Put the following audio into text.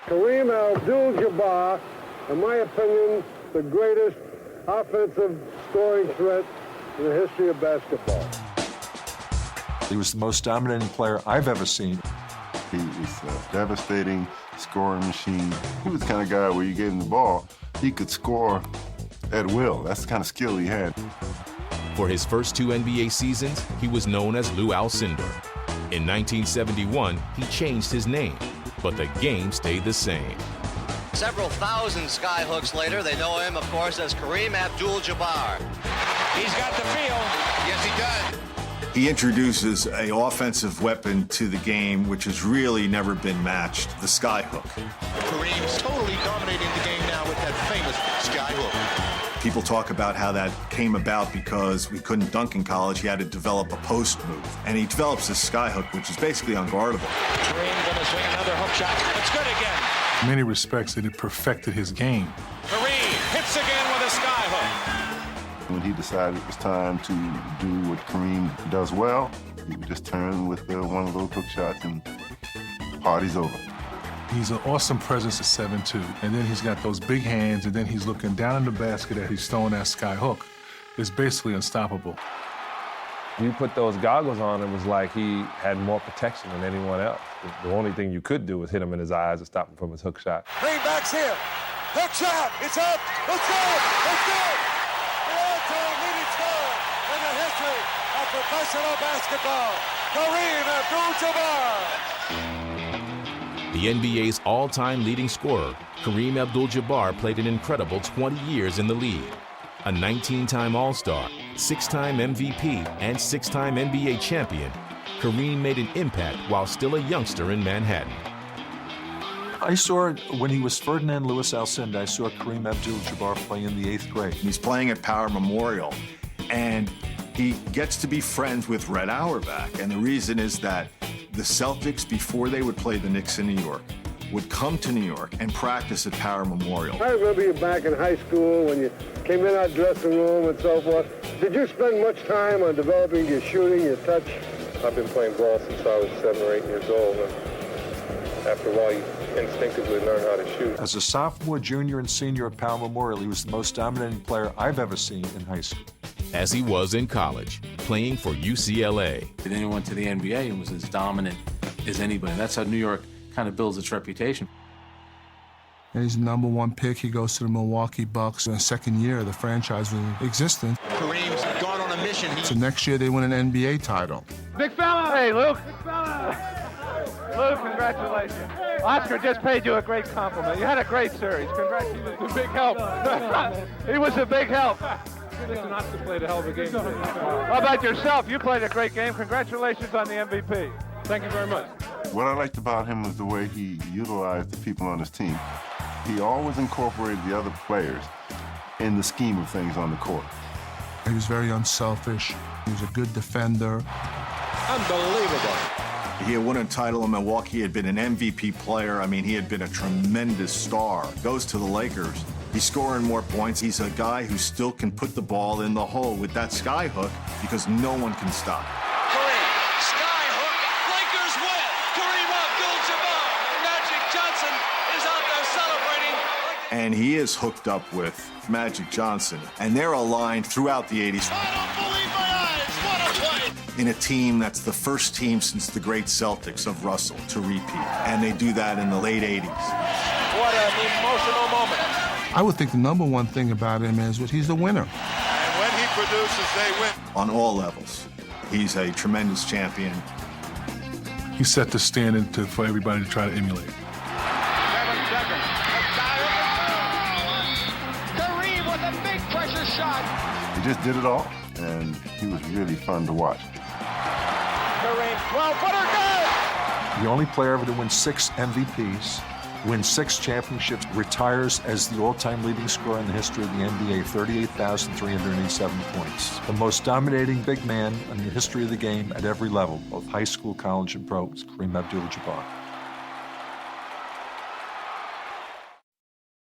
Kareem Abdul Jabbar, in my opinion, the greatest offensive scoring threat in the history of basketball. He was the most dominating player I've ever seen. He was a devastating scoring machine. He was the kind of guy where you gave him the ball, he could score at will. That's the kind of skill he had. For his first 2 NBA seasons, he was known as Lou Alcindor. In 1971, he changed his name, but the game stayed the same. Several thousand skyhooks later, they know him, of course, as Kareem Abdul Jabbar. He's got the feel. Yes, he does. He introduces an offensive weapon to the game which has really never been matched, the skyhook. Kareem's totally dominating the game now with that famous skyhook. People talk about how that came about because we couldn't dunk in college. He had to develop a post move. And he develops this skyhook, which is basically unguardable. Kareem going to swing another hook shot. It's good again. In many respects, it perfected his game. Kareem hits again with a skyhook. When he decided it was time to do what Kareem does well, he would just turn with one of those hook shots and party's over. He's an awesome presence at 7'2", and then he's got those big hands, and then he's looking down in the basket as he's throwing that sky hook. It's basically unstoppable. You put those goggles on, it was like he had more protection than anyone else. The only thing you could do was hit him in his eyes and stop him from his hook shot. Greenback's here. Hook shot. It's up. Let's go. Let's go. The all-time leading scorer in the history of professional basketball, Kareem Abdul-Jabbar. The NBA's all-time leading scorer, Kareem Abdul Jabbar, played an incredible 20 years in the league. A 19-time All-Star, 6-time MVP, and 6-time NBA champion, Kareem made an impact while still a youngster in Manhattan. I saw, when he was Ferdinand Lewis Alcindor, I saw Kareem Abdul Jabbar play in the 8th grade. He's playing at Power Memorial, and he gets to be friends with Red Auerbach. And the reason is that the Celtics, before they would play the Knicks in New York, would come to New York and practice at Power Memorial. I remember you back in high school when you came in our dressing room and so forth. Did you spend much time on developing your shooting, your touch? I've been playing ball since I was 7 or 8 years old. And after a while, you instinctively learn how to shoot. As a sophomore, junior, and senior at Power Memorial, he was the most dominating player I've ever seen in high school. As he was in college, playing for UCLA. Then he went to the NBA and was as dominant as anybody. That's how New York kind of builds its reputation. And he's the #1 pick. He goes to the Milwaukee Bucks. In the second year, the franchise was existent. Kareem's gone on a mission. So next year, they win an NBA title. Big fella! Hey, Luke! Big fella! Luke, congratulations. Oscar just paid you a great compliment. You had a great series. Congratulations. A big help. He was a big help. Listen, Oscar played a hell of a game. How about yourself? You played a great game. Congratulations on the MVP. Thank you very much. What I liked about him was the way he utilized the people on his team. He always incorporated the other players in the scheme of things on the court. He was very unselfish. He was a good defender. Unbelievable. He had won a title in Milwaukee. He had been an MVP player. I mean, he had been a tremendous star. Goes to the Lakers. He's scoring more points. He's a guy who still can put the ball in the hole with that sky hook because no one can stop. Kareem, sky hook. Lakers win. Kareem Abdul-Jabbar. Magic Johnson is out there celebrating. And he is hooked up with Magic Johnson. And they're aligned throughout the 80s. I don't believe my eyes. What a play. In a team that's the first team since the great Celtics of Russell to repeat. And they do that in the late 80s. What an emotional moment. I would think the #1 thing about him is that he's the winner. And when he produces, they win. On all levels. He's a tremendous champion. He set the standard for everybody to try to emulate. 7 seconds. Kareem with a big pressure shot. He just did it all, and he was really fun to watch. Kareem, 12-footer, good. The only player ever to win 6 MVPs, win 6 championships, retires as the all-time leading scorer in the history of the NBA, 38,387 points. The most dominating big man in the history of the game at every level, both high school, college, and pro, is Kareem Abdul Jabbar.